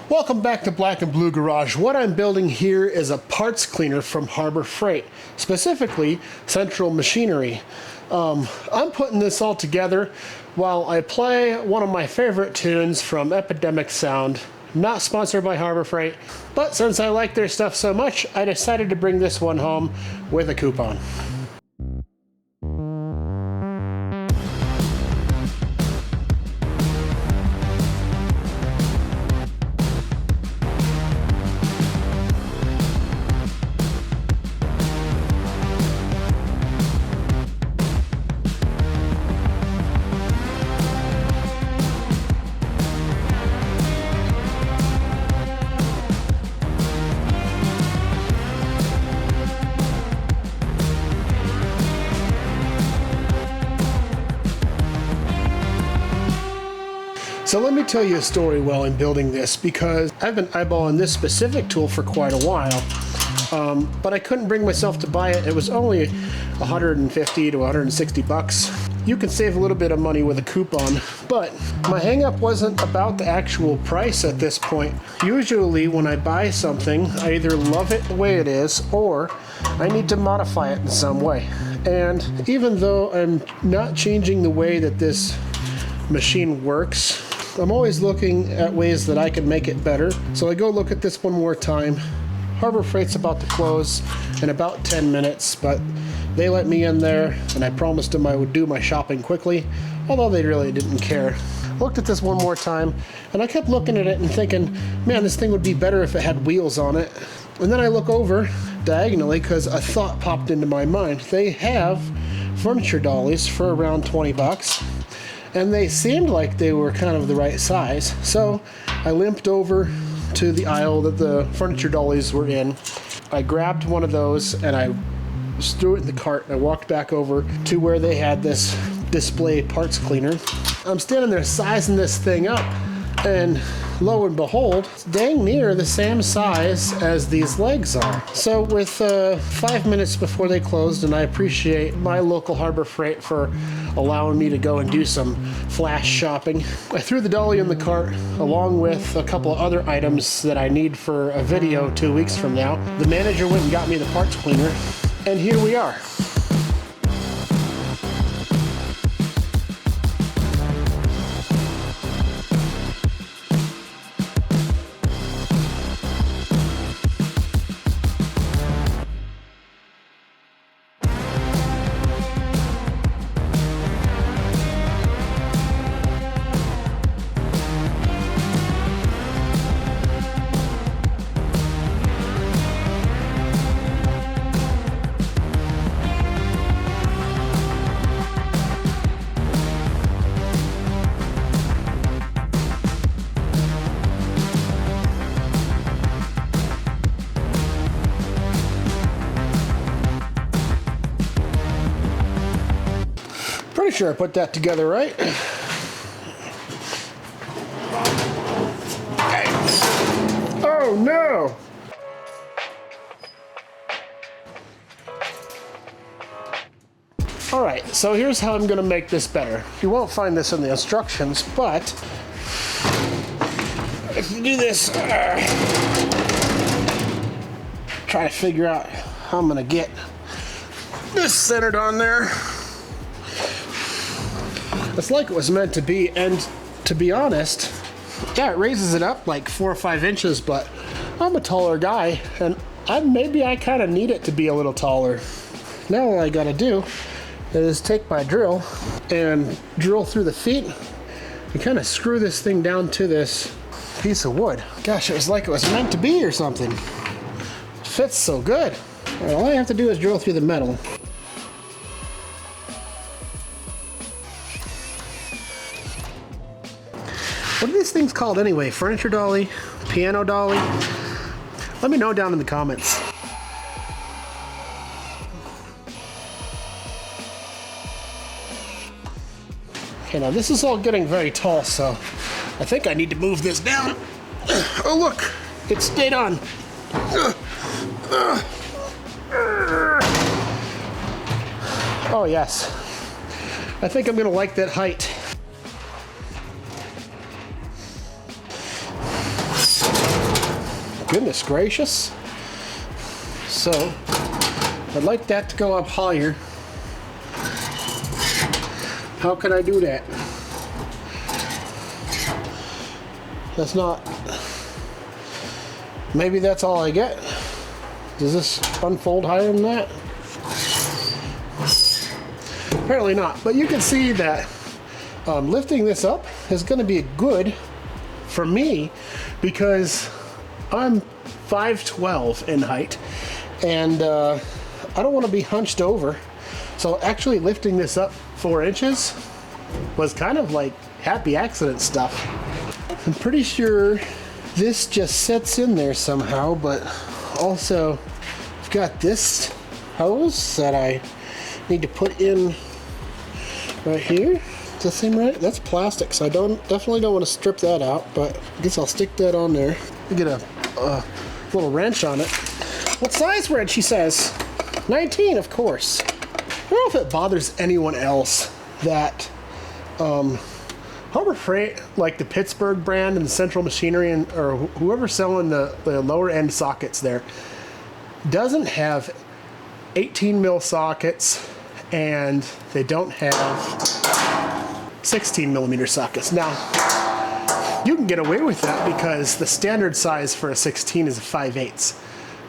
Welcome back to Black and Blue Garage. What I'm building here is a parts cleaner from Harbor Freight, specifically Central Machinery. I'm putting this all together while I play one of my favorite tunes from Epidemic Sound. Not sponsored by Harbor Freight, but since I like their stuff so much, I decided to bring this one home with a coupon. So let me tell you a story while I'm building this, because I've been eyeballing this specific tool for quite a while, but I couldn't bring myself to buy it. It was only 150 to 160 bucks. You can save a little bit of money with a coupon, but my hang-up wasn't about the actual price at this point. Usually when I buy something, I either love it the way it is, or I need to modify it in some way. And even though I'm not changing the way that this machine works, I'm always looking at ways that I can make it better. So I go look at this one more time. Harbor Freight's about to close in about 10 minutes, but they let me in there and I promised them I would do my shopping quickly, although they really didn't care. Looked at this one more time and I kept looking at it and thinking, man, this thing would be better if it had wheels on it. And then I look over diagonally because a thought popped into my mind. They have furniture dollies for around 20 bucks. And they seemed like they were kind of the right size. So I limped over to the aisle that the furniture dollies were in. I grabbed one of those and I threw it in the cart. I walked back over to where they had this display parts cleaner. I'm standing there sizing this thing up, and lo and behold, it's dang near the same size as these legs are. So with 5 minutes before they closed, and I appreciate my local Harbor Freight for allowing me to go and do some flash shopping, I threw the dolly in the cart along with a couple of other items that I need for a video 2 weeks from now. The manager went and got me the parts cleaner, and here we are. Pretty sure I put that together right. Oh no! Alright, so here's how I'm going to make this better. You won't find this in the instructions, but I can do this. Try to figure out how I'm going to get this centered on there. It's like it was meant to be, and to be honest, yeah, it raises it up like 4 or 5 inches, but I'm a taller guy, and maybe I kind of need it to be a little taller. Now all I gotta do is take my drill and drill through the feet and kind of screw this thing down to this piece of wood. Gosh, it was like it was meant to be or something. It fits so good. All I have to do is drill through the metal. What are these things called anyway? Furniture dolly? Piano dolly? Let me know down in the comments. Okay, now this is all getting very tall, so I think I need to move this down. Oh look, it stayed on. Oh yes, I think I'm gonna like that height. goodness gracious. So I'd like that to go up higher. How can I do that? That's not... Maybe that's all I get. Does this unfold higher than that? Apparently not. But you can see that lifting this up is going to be good for me because I'm 5'12" in height, and I don't want to be hunched over. So actually lifting this up 4 inches was kind of like happy accident stuff. I'm pretty sure this just sets in there somehow, but also I've got this hose that I need to put in right here. Does that seem right? That's plastic, so I definitely don't want to strip that out, but I guess I'll stick that on there. Get a little wrench on it. What size wrench, he says? 19, of course. I don't know if it bothers anyone else that Harbor Freight, like the Pittsburgh brand and the Central Machinery, or whoever's selling the lower end sockets there, doesn't have 18 mil sockets, and they don't have 16 millimeter sockets. Now, you can get away with that because the standard size for a 16 is a 5/8.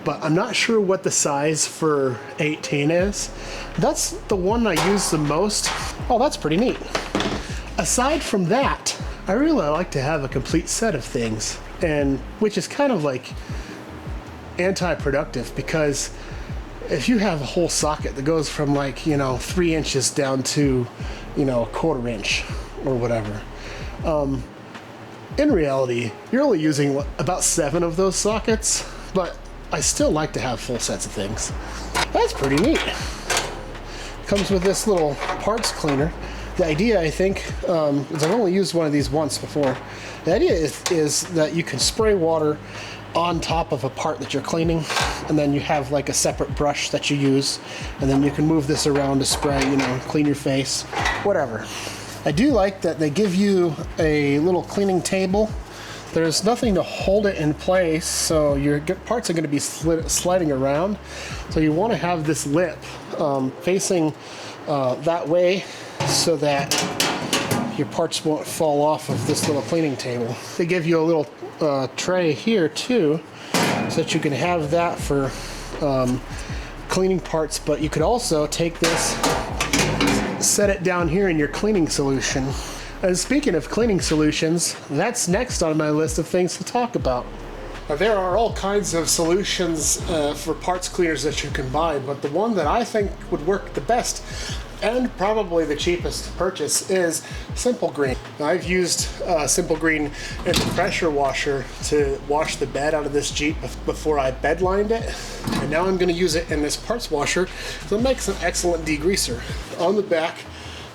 But I'm not sure what the size for 18 is. That's the one I use the most. Oh, that's pretty neat. Aside from that, I really like to have a complete set of things, and which is kind of like anti-productive, because if you have a whole socket that goes from, like, 3 inches down to, a 1/4 inch or whatever, in reality, you're only using about 7 of those sockets, but I still like to have full sets of things. That's pretty neat. Comes with this little parts cleaner. The idea, I think, is I've only used one of these once before. The idea is that you can spray water on top of a part that you're cleaning, and then you have like a separate brush that you use, and then you can move this around to spray, clean your face, whatever. I do like that they give you a little cleaning table. There's nothing to hold it in place, so your parts are going to be sliding around. So you want to have this lip facing that way so that your parts won't fall off of this little cleaning table. They give you a little tray here too, so that you can have that for cleaning parts, but you could also take this, set it down here in your cleaning solution. And speaking of cleaning solutions, that's next on my list of things to talk about. There are all kinds of solutions for parts cleaners that you can buy, but the one that I think would work the best and probably the cheapest to purchase is Simple Green. Now, I've used Simple Green in the pressure washer to wash the bed out of this Jeep before I bed lined it, and now I'm going to use it in this parts washer, so it makes an excellent degreaser. On the back,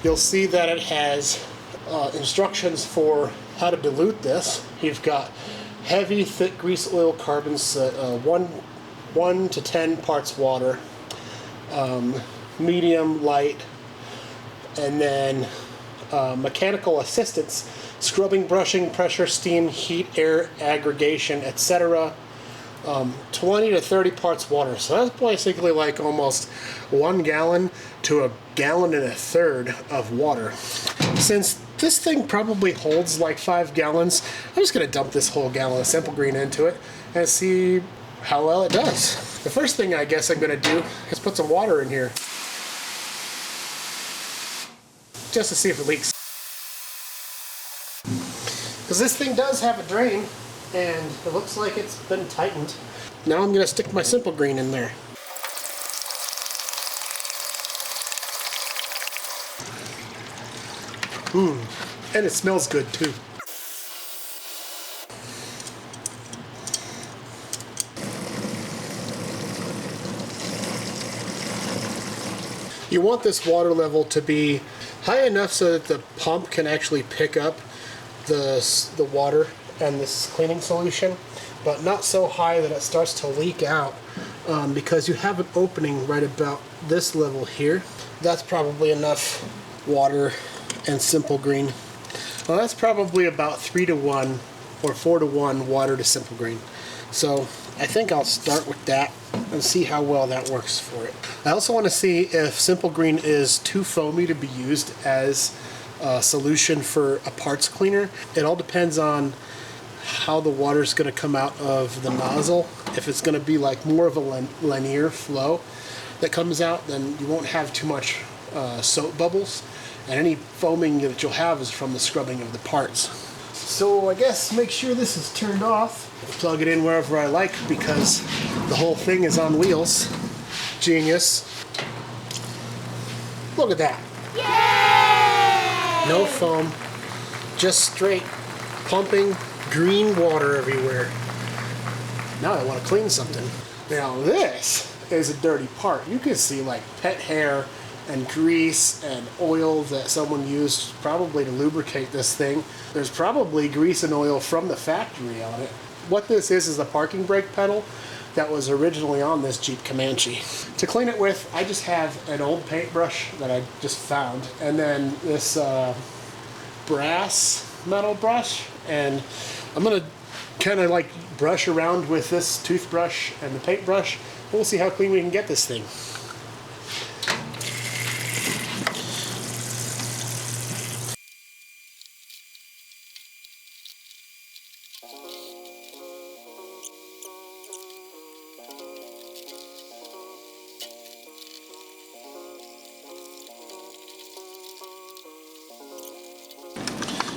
you'll see that it has instructions for how to dilute this. You've got heavy, thick grease oil carbons, 1 to 10 parts water, medium, light, and then mechanical assistance, scrubbing, brushing, pressure, steam, heat, air, aggregation, etc. 20 to 30 parts water. So that's basically like almost 1 gallon to 1.5 gallons of water. Since this thing probably holds like 5 gallons, I'm just going to dump this whole gallon of Simple Green into it and see how well it does. The first thing I guess I'm going to do is put some water in here, just to see if it leaks. Because this thing does have a drain, and it looks like it's been tightened. Now I'm going to stick my Simple Green in there. And it smells good too. You want this water level to be high enough so that the pump can actually pick up the water and this cleaning solution, but not so high that it starts to leak out, because you have an opening right about this level here. That's probably enough water and Simple Green. Well, that's probably about 3 to 1 or 4-to-1 water to simple green. So I think I'll start with that and see how well that works for it. I also want to see if simple green is too foamy to be used as a solution for a parts cleaner. It all depends on how the water is going to come out of the nozzle. If it's going to be like more of a linear flow that comes out, then you won't have too much soap bubbles, and any foaming that you'll have is from the scrubbing of the parts. So I guess make sure this is turned off. Plug it in wherever I like because the whole thing is on wheels. Genius. Look at that. Yay! No foam, just straight pumping green water everywhere. Now I want to clean something. Now this is a dirty part. You can see like pet hair and grease and oil that someone used probably to lubricate this thing. There's probably grease and oil from the factory on it. What this is a parking brake pedal that was originally on this Jeep Comanche. To clean it with, I just have an old paintbrush that I just found, and then this brass metal brush, and I'm gonna kind of like brush around with this toothbrush and the paintbrush. We'll see how clean we can get this thing.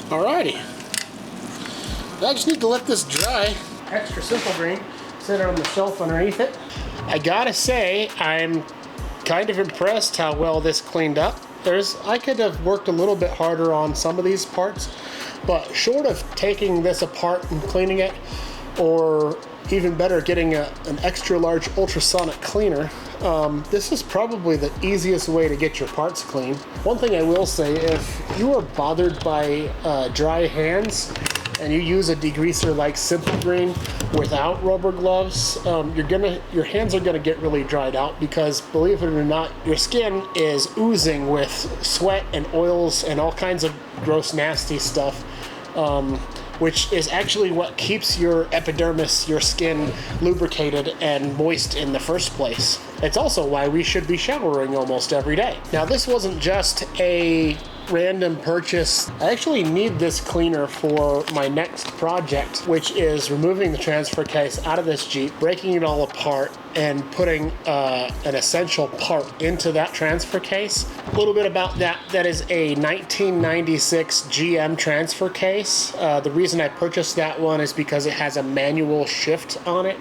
Alrighty, I just need to let this dry. Extra simple green, sit it on the shelf underneath it. I gotta say, I'm kind of impressed how well this cleaned up. I could have worked a little bit harder on some of these parts, but short of taking this apart and cleaning it, or even better, getting an extra large ultrasonic cleaner, this is probably the easiest way to get your parts clean. One thing I will say, if you are bothered by dry hands and you use a degreaser like Simple Green without rubber gloves, your hands are gonna get really dried out because, believe it or not, your skin is oozing with sweat and oils and all kinds of gross, nasty stuff. Which is actually what keeps your epidermis, your skin, lubricated and moist in the first place. It's also why we should be showering almost every day. Now, this wasn't just a random purchase. I actually need this cleaner for my next project, which is removing the transfer case out of this Jeep, breaking it all apart, and putting an essential part into that transfer case. A little bit about that. That is a 1996 GM transfer case. The reason I purchased that one is because it has a manual shift on it.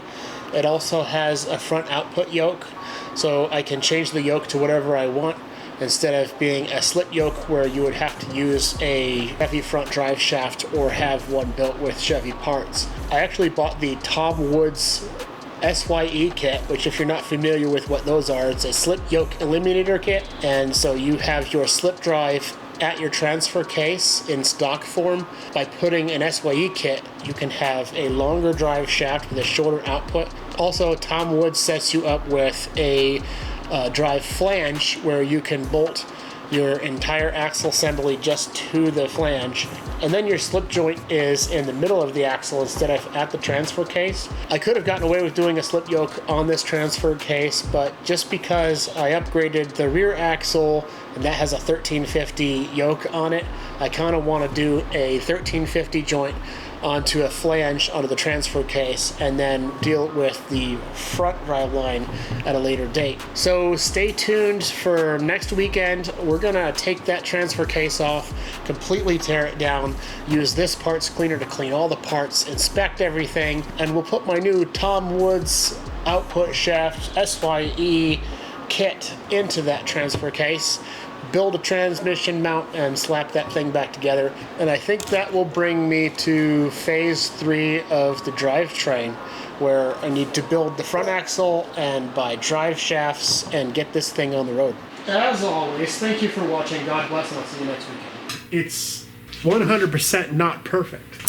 It also has a front output yoke, so I can change the yoke to whatever I want, instead of being a slip yoke where you would have to use a Chevy front drive shaft or have one built with Chevy parts. I actually bought the Tom Woods SYE kit, which, if you're not familiar with what those are, it's a slip yoke eliminator kit, and so you have your slip drive at your transfer case in stock form. By putting an SYE kit, you can have a longer drive shaft with a shorter output. Also, Tom Woods sets you up with a drive flange where you can bolt your entire axle assembly just to the flange, and then your slip joint is in the middle of the axle instead of at the transfer case. I could have gotten away with doing a slip yoke on this transfer case, but just because I upgraded the rear axle and that has a 1350 yoke on it, I kind of want to do a 1350 joint onto a flange onto the transfer case and then deal with the front drive line at a later date. So stay tuned for next weekend. We're gonna take that transfer case off, completely tear it down, use this parts cleaner to clean all the parts, inspect everything, and we'll put my new Tom Woods output shaft SYE kit into that transfer case, build a transmission mount, and slap that thing back together. And I think that will bring me to phase 3 of the drivetrain, where I need to build the front axle and buy drive shafts and get this thing on the road. As always, thank you for watching. God bless, and I'll see you next weekend. It's 100% not perfect.